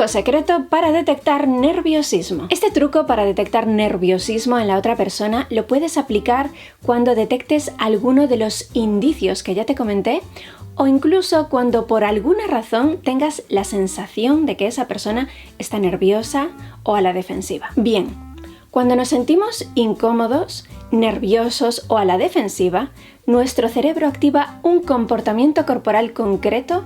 Truco secreto para detectar nerviosismo. Este truco para detectar nerviosismo en la otra persona lo puedes aplicar cuando detectes alguno de los indicios que ya te comenté, o incluso cuando por alguna razón tengas la sensación de que esa persona está nerviosa o a la defensiva. Bien, cuando nos sentimos incómodos, nerviosos o a la defensiva, nuestro cerebro activa un comportamiento corporal concreto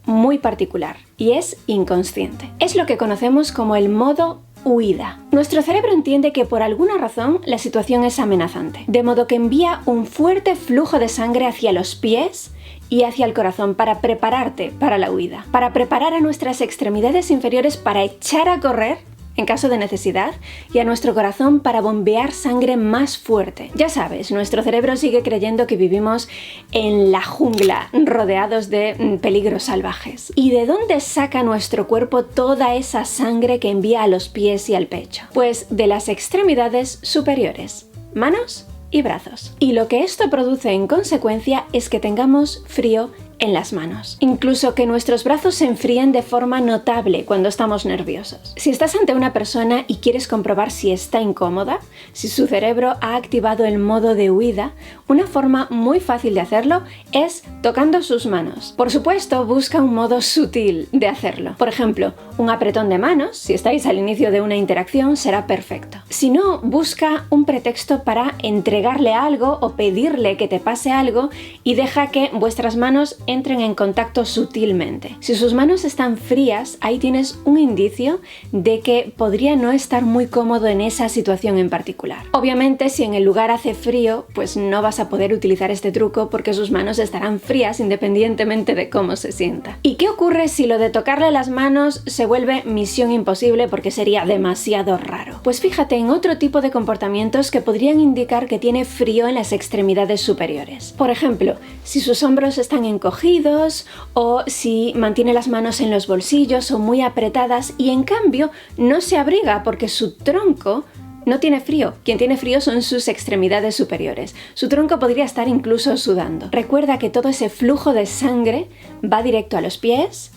muy particular y es inconsciente. Es lo que conocemos como el modo huida. Nuestro cerebro entiende que por alguna razón la situación es amenazante, de modo que envía un fuerte flujo de sangre hacia los pies y hacia el corazón para prepararte para la huida, para preparar a nuestras extremidades inferiores para echar a correr en caso de necesidad, y a nuestro corazón para bombear sangre más fuerte. Ya sabes, nuestro cerebro sigue creyendo que vivimos en la jungla, rodeados de peligros salvajes. ¿Y de dónde saca nuestro cuerpo toda esa sangre que envía a los pies y al pecho? Pues de las extremidades superiores, manos y brazos. Y lo que esto produce en consecuencia es que tengamos frío en las manos. Incluso que nuestros brazos se enfríen de forma notable cuando estamos nerviosos. Si estás ante una persona y quieres comprobar si está incómoda, si su cerebro ha activado el modo de huida, una forma muy fácil de hacerlo es tocando sus manos. Por supuesto, busca un modo sutil de hacerlo. Por ejemplo, un apretón de manos, si estáis al inicio de una interacción, será perfecto. Si no, busca un pretexto para entregarle algo o pedirle que te pase algo y deja que vuestras manos entren en contacto sutilmente. Si sus manos están frías, ahí tienes un indicio de que podría no estar muy cómodo en esa situación en particular. Obviamente, si en el lugar hace frío, pues no vas a poder utilizar este truco porque sus manos estarán frías independientemente de cómo se sienta. ¿Y qué ocurre si lo de tocarle las manos se vuelve misión imposible porque sería demasiado raro? Pues fíjate en otro tipo de comportamientos que podrían indicar que tiene frío en las extremidades superiores. Por ejemplo, si sus hombros están encogidos o si mantiene las manos en los bolsillos o muy apretadas y en cambio no se abriga porque su tronco no tiene frío. Quien tiene frío son sus extremidades superiores. Su tronco podría estar incluso sudando. Recuerda que todo ese flujo de sangre va directo a los pies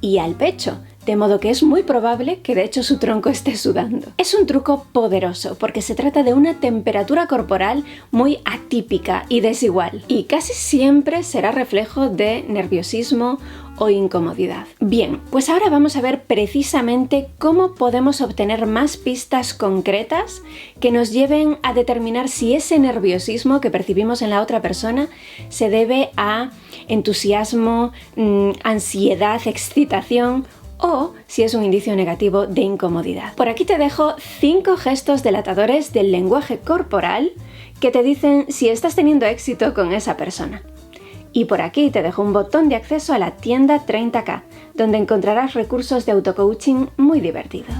y al pecho, de modo que es muy probable que de hecho su tronco esté sudando. Es un truco poderoso porque se trata de una temperatura corporal muy atípica y desigual y casi siempre será reflejo de nerviosismo o incomodidad. Bien, pues ahora vamos a ver precisamente cómo podemos obtener más pistas concretas que nos lleven a determinar si ese nerviosismo que percibimos en la otra persona se debe a entusiasmo, ansiedad, excitación, o si es un indicio negativo de incomodidad. Por aquí te dejo 5 gestos delatadores del lenguaje corporal que te dicen si estás teniendo éxito con esa persona. Y por aquí te dejo un botón de acceso a la tienda 30K, donde encontrarás recursos de autocoaching muy divertidos.